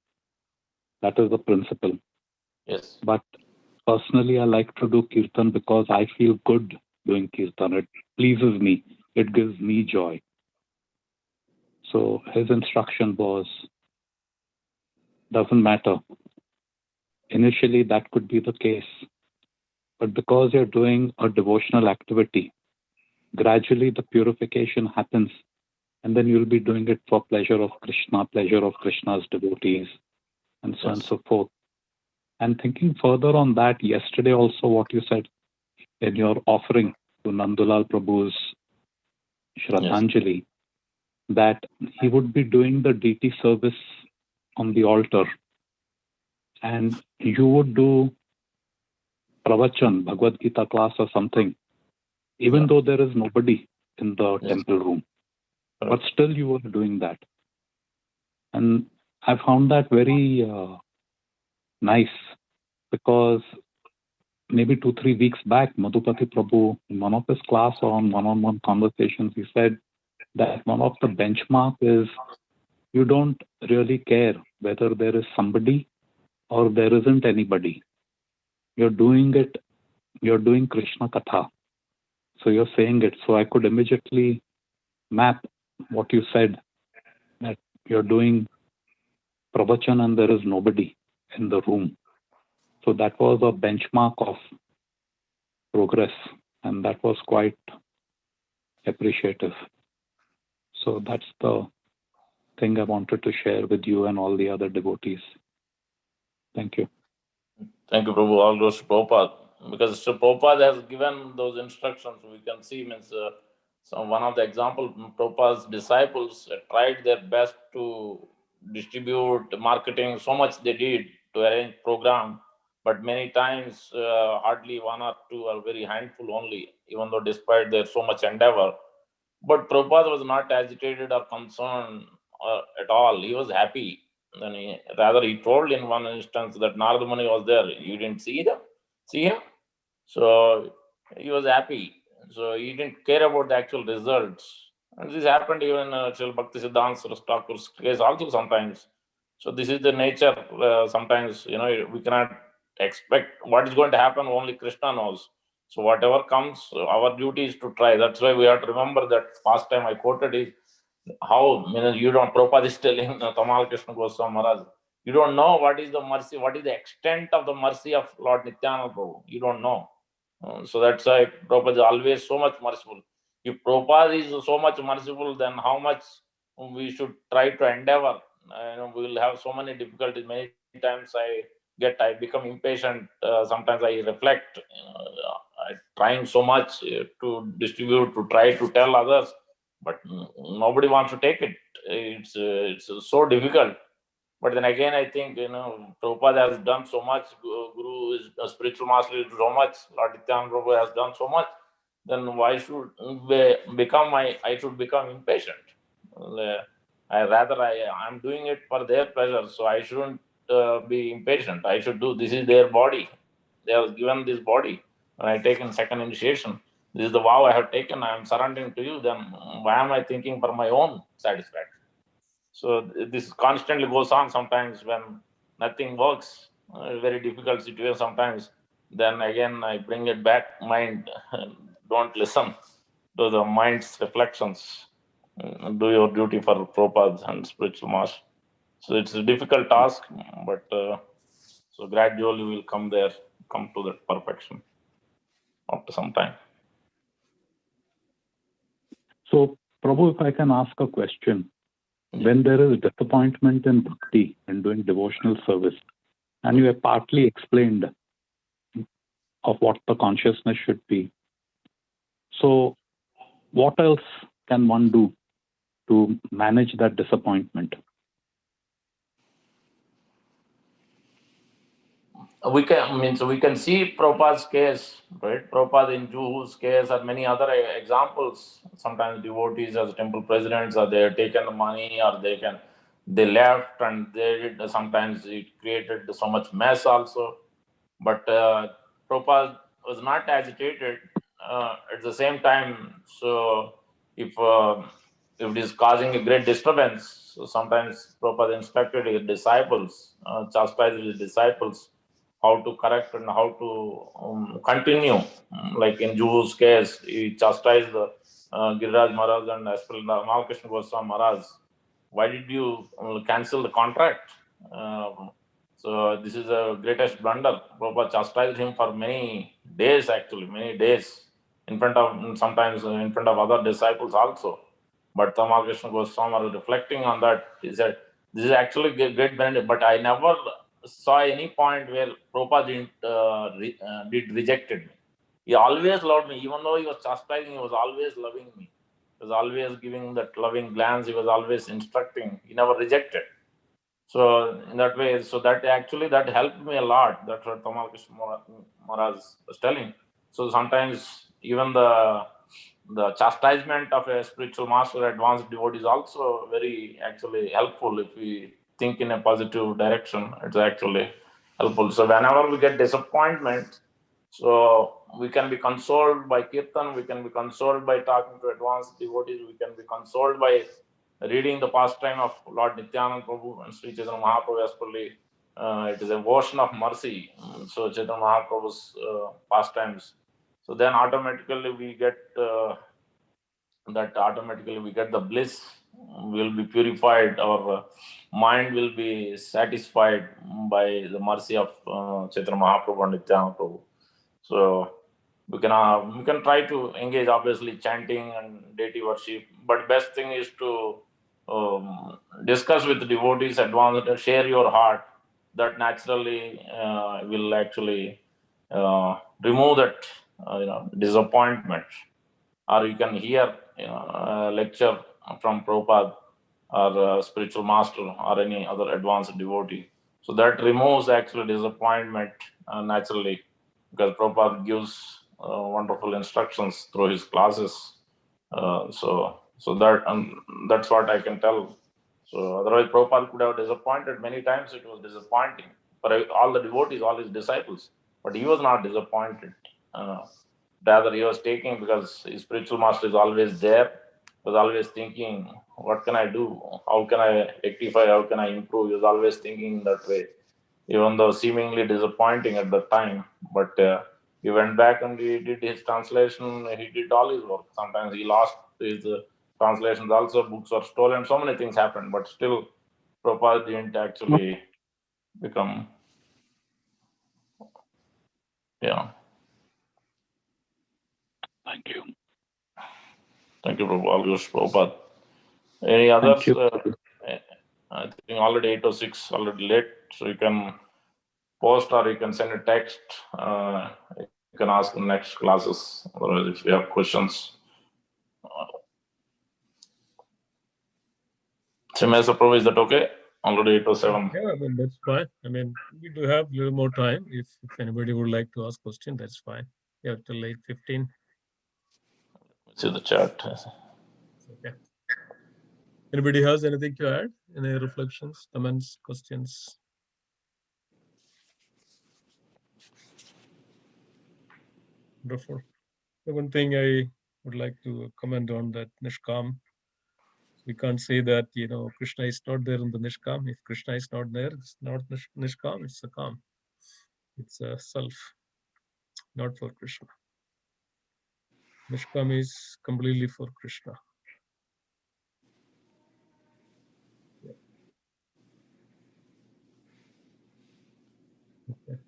S2: That is the principle.
S1: Yes.
S2: But personally, I like to do kirtan because I feel good doing kirtan. It pleases me. It gives me joy. So his instruction was, doesn't matter. Initially, that could be the case. But because you're doing a devotional activity, gradually the purification happens. And then you'll be doing it for pleasure of Krishna, pleasure of Krishna's devotees, and so on and so forth. And thinking further on that, yesterday also what you said in your offering to Nandulal Prabhu's Shraddhanjali, that he would be doing the deity service on the altar and you would do pravachan, Bhagavad Gita class or something, even though there is nobody in the temple room. But still you were doing that. And I found that very nice because maybe 2-3 weeks back, Madhupati Prabhu, in one of his class or on one-on-one conversations, he said that one of the benchmark is you don't really care whether there is somebody or there isn't anybody. You're doing it, you're doing Krishna Katha. So you're saying it. So I could immediately map what you said, that you're doing pravachan and there is nobody in the room. So that was a benchmark of progress, and that was quite appreciative. So that's the thing I wanted to share with you and all the other devotees. Thank you.
S1: Thank you, Prabhu. All goes to Prabhupada. Because Sri Prabhupada has given those instructions, we can see, so one of the example, Prabhupada's disciples tried their best to distribute marketing, so much they did to arrange program. but many times hardly one or two are very handful only, even though despite their so much endeavor. But Prabhupada was not agitated or concerned at all. He was happy. Then rather he told in one instance that Narada Muni was there. You didn't see him? So he was happy. So he didn't care about the actual results. And this happened even in Srila Bhakti Siddhanta Thakur's case also sometimes. So this is the nature. Sometimes, we cannot expect what is going to happen. Only Krishna knows. So whatever comes, our duty is to try. That's why we have to remember that past time I quoted is how, you don't, Prabhupada is telling Tamal Krishna Goswami Maharaj, you don't know what is the mercy, what is the extent of the mercy of Lord Nityananda Prabhu. You don't know. So that's why Prabhupada is always so much merciful. If Prabhupada is so much merciful, then how much we should try to endeavor. We will have so many difficulties. Many times I become impatient. Sometimes I reflect, trying so much to distribute, to try to tell others, but nobody wants to take it. It's so difficult. But then again, I think, Prabhupada has done so much. Guru is a spiritual master, is so much. Lord Nityananda Prabhu has done so much. Then why should I should become impatient? I'm doing it for their pleasure, so I shouldn't be impatient. I should do. This is their body. They have given this body. When I taken second initiation, this is the vow I have taken. I am surrendering to you. Then why am I thinking for my own satisfaction? So this constantly goes on. Sometimes when nothing works, very difficult situation sometimes, then again I bring it back, mind, don't listen to the mind's reflections. Do your duty for Prabhupada and spiritual master. So it's a difficult task, but so gradually we'll come to that perfection after some time.
S2: So, Prabhu, if I can ask a question. When there is disappointment in bhakti and doing devotional service, and you have partly explained of what the consciousness should be. So, what else can one do to manage that disappointment?
S1: We can see Prabhupada's case, right? Prabhupada in Juhu's case, or many other examples. Sometimes devotees as temple presidents, or they have taken the money, or they left, and they did. Sometimes it created so much mess also. But Prabhupada was not agitated at the same time. So if it is causing a great disturbance, so sometimes Prabhupada instructed his disciples, chastised his disciples, how to correct and how to continue. Like in Juhu's case, he chastised Giriraj Maharaj and as well Ramakrishna Goswami Maharaj. Why did you cancel the contract? So this is the greatest blunder. Prabhupada chastised him for many days, actually, many days, sometimes in front of other disciples also. But Ramakrishna Goswami was reflecting on that. He said, this is actually great benefit, but I never saw any point where Prabhupada did rejected me. He always loved me. Even though he was chastising, he was always loving me. He was always giving that loving glance. He was always instructing. He never rejected. So in that way, so that actually that helped me a lot. That's what Tamal Krishna Maharaj was telling. So sometimes even the chastisement of a spiritual master, advanced devotee, is also very actually helpful if we think in a positive direction. It's actually helpful. So whenever we get disappointment, so we can be consoled by kirtan, we can be consoled by talking to advanced devotees, we can be consoled by reading the pastime of Lord Nityananda Prabhu and Sri Chaitanya Mahaprabhu especially. It is a ocean of mercy. So Chaitanya Mahaprabhu's pastimes. So then automatically we get the bliss. Will be purified. Our mind will be satisfied by the mercy of Chaitanya Mahaprabhu and Nityananda Prabhu. So we can try to engage obviously chanting and deity worship, but best thing is to discuss with the devotees, advance, share your heart. That naturally will actually remove that disappointment. Or you can hear a lecture from Prabhupada or spiritual master or any other advanced devotee. So that removes actually disappointment naturally, because Prabhupada gives wonderful instructions through his classes. That's what I can tell. So otherwise, Prabhupada could have disappointed many times. It was disappointing for all the devotees, all his disciples, but he was not disappointed. Uh, Rather, he was taking, because his spiritual master is always there. Was always thinking, what can I do? How can I rectify? How can I improve? He was always thinking that way, even though seemingly disappointing at the time. But he went back and he did his translation. He did all his work. Sometimes he lost his translations also. Books were stolen. So many things happened. But still, Prabhupada didn't actually become, yeah.
S2: Thank you.
S1: Thank you, Prabhupada. Any
S2: Thank
S1: others?
S2: you.
S1: I think already 8:06, already late. So you can post or you can send a text. You can ask in next classes. Otherwise, if you have questions. Semester Pro, is that okay? Already 8:07.
S3: Yeah, I mean, that's fine. I mean, we do have a little more time. If anybody would like to ask question, that's fine. Yeah, till 8:15.
S1: See the chat.
S3: Okay. Anybody has anything to add? Any reflections, comments, questions? Wonderful. The one thing I would like to comment on that Nishkam, we can't say that, Krishna is not there in the Nishkam. If Krishna is not there, it's not Nishkam, it's a Kam. It's a self, not for Krishna. Nishkam is completely for Krishna.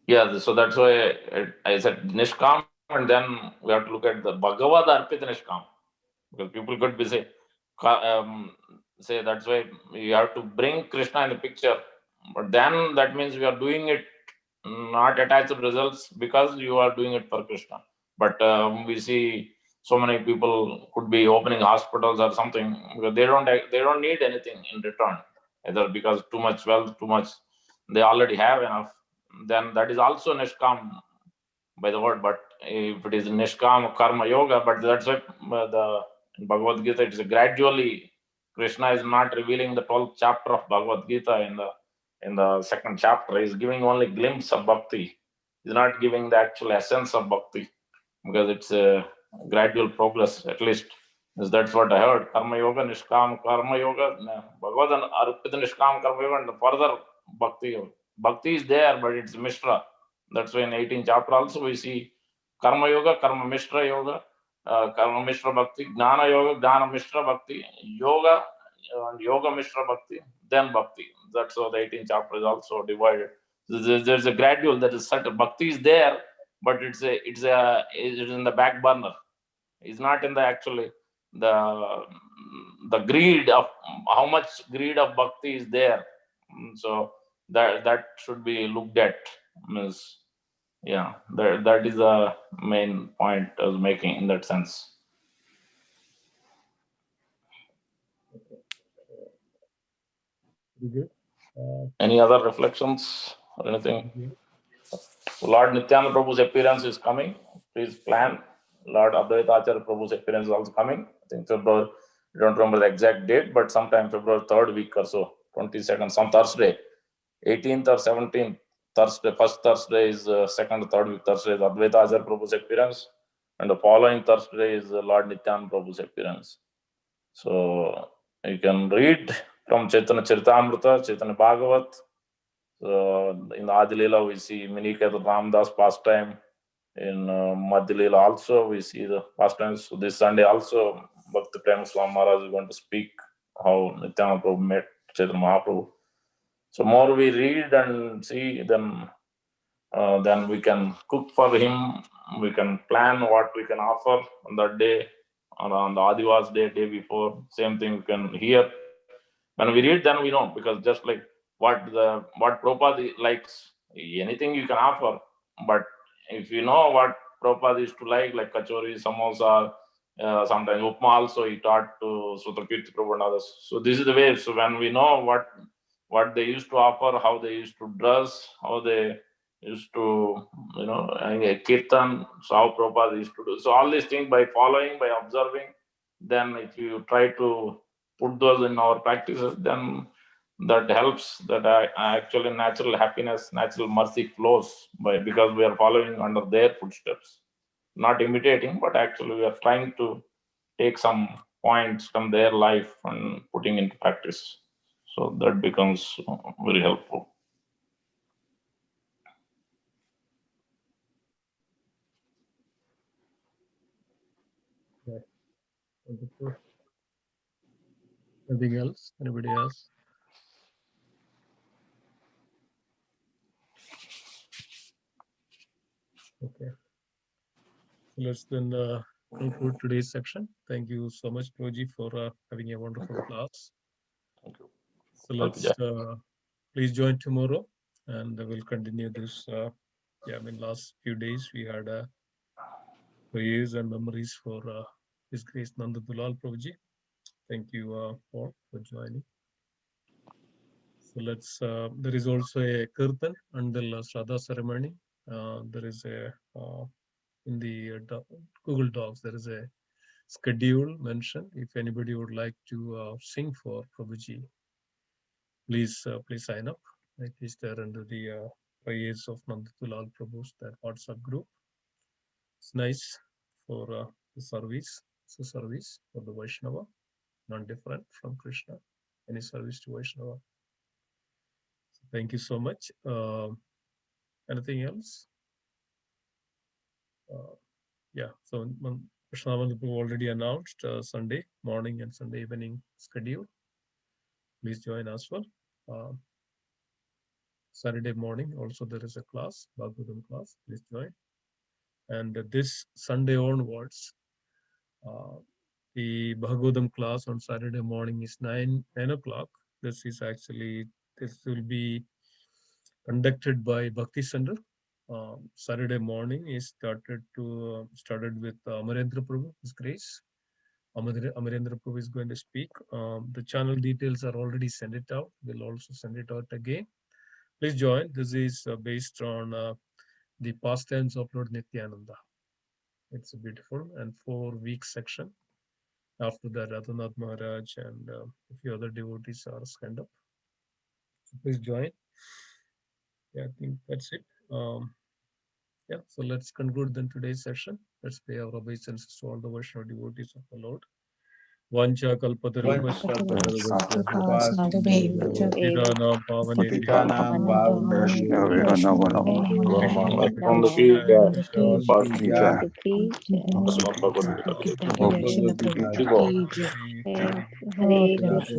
S1: Yeah, so that's why I said Nishkam, and then we have to look at the Bhagavad Arpit Nishkam, because people could be say that's why you have to bring Krishna in the picture, but then that means we are doing it not attached results because you are doing it for Krishna. But we see so many people could be opening hospitals or something because they don't need anything in return, either because too much wealth, too much, they already have enough. Then that is also nishkam by the word. But if it is nishkam karma yoga, but that's why the in Bhagavad Gita it is gradually. Krishna is not revealing the 12th chapter of Bhagavad Gita in the second chapter. He is giving only glimpse of bhakti. He is not giving the actual essence of bhakti, because it's a gradual progress. At least that's what I heard. Karma yoga, nishkam karma yoga, Bhagavad arpita nishkam karma yoga, and further bhakti. Bhakti is there, but it's mishra. That's why in 18th chapter also we see karma yoga, karma mishra yoga, karma mishra bhakti, gnana yoga, gnana mishra bhakti, yoga and yoga mishra bhakti, then bhakti. That's how the 18th chapter is also divided. There's a gradual, there is certain bhakti is there, but it's in the back burner. It's not in the actually the greed of how much greed of bhakti is there. So that should be looked at. Means, yeah, that is the main point I was making in that sense.
S3: Very good.
S1: Any other reflections or anything?
S3: Yeah.
S1: Lord Nityananda Prabhu's appearance is coming. Please plan. Lord Advaita Acharya Prabhu's appearance is also coming. I think February, I don't remember the exact date, but sometime February 3rd week or so, 22nd, some Thursday, 18th or 17th Thursday. First Thursday is second or third week Thursday is Advaita Acharya Prabhu's appearance, and the following Thursday is Lord Nityananda Prabhu's appearance. So you can read from Chaitanya Charitamrita, Chaitanya Bhagavat. So in Adi Leela, we see Miniketa Ramdas pastime. In Madhya Leela also, we see the pastimes. So this Sunday also, Bhakti Prem Swami Maharaj is going to speak how Nityananda Prabhu met Chaitanya Mahaprabhu. So more we read and see, then we can cook for him. We can plan what we can offer on that day, on the Adivas day before. Same thing we can hear. When we read, then we know, because just like what Prabhupada likes, anything you can offer. But if you know what Prabhupada used to like kachori, samosa, sometimes upma also he taught to Sutakirti Prabhu and others. So this is the way. So when we know what what they used to offer, how they used to dress, how they used to, kirtan, so how Prabhupada used to do. So all these things by following, by observing, then if you try to put those in our practices, then that helps, that actually natural happiness, natural mercy flows because we are following under their footsteps, not imitating, but actually we are trying to take some points from their life and putting into practice. So that becomes very helpful.
S3: Yeah. Wonderful. Anything else? Anybody else? Okay. So let's then conclude today's section. Thank you so much, Proji, for having a wonderful class.
S1: Thank you.
S3: So let's please join tomorrow, and we'll continue this. Last few days we had prayers and memories for His Grace Nanda Dulal Prabhuji. Thank you all for joining. So let's. There is also a kirtan until Shraddha ceremony. There is a in the Google Docs. There is a schedule mentioned. If anybody would like to sing for Prabhuji, please sign up. It is there under the prayers of Nanditulal Prabhu's that WhatsApp group. It's nice for the service. It's a service for the Vaishnava, not different from Krishna. Any service to Vaishnava. So thank you so much. Anything else? So Krishna already announced Sunday morning and Sunday evening schedule. Please join as well. Saturday morning also there is a class, Bhagavad class. Please join. And this Sunday onwards, the Bhagavad class on Saturday morning is 9 o'clock. This will be conducted by Bhakti Center. Saturday morning is started with Amarendra Prabhu, His Grace. Amarendra Prabhu is going to speak. The channel details are already sent it out. We'll also send it out again. Please join. This is based on the pastimes of Lord Nityananda. It's a beautiful and 4-week section. After that, Radhanath Maharaj and a few other devotees are signed up. So please join. Yeah, I think that's it. So let's conclude then today's session. Let's pay our obeisances to all the Vaishnava devotees of the Lord. Vancha kalpatarubhasya Pitanam pavanebhyo
S4: Vaishnavyo Namo Namo.
S1: Namananda ki jai. Bhakti jai. Bhagavad Gita.
S5: Hare Krishna.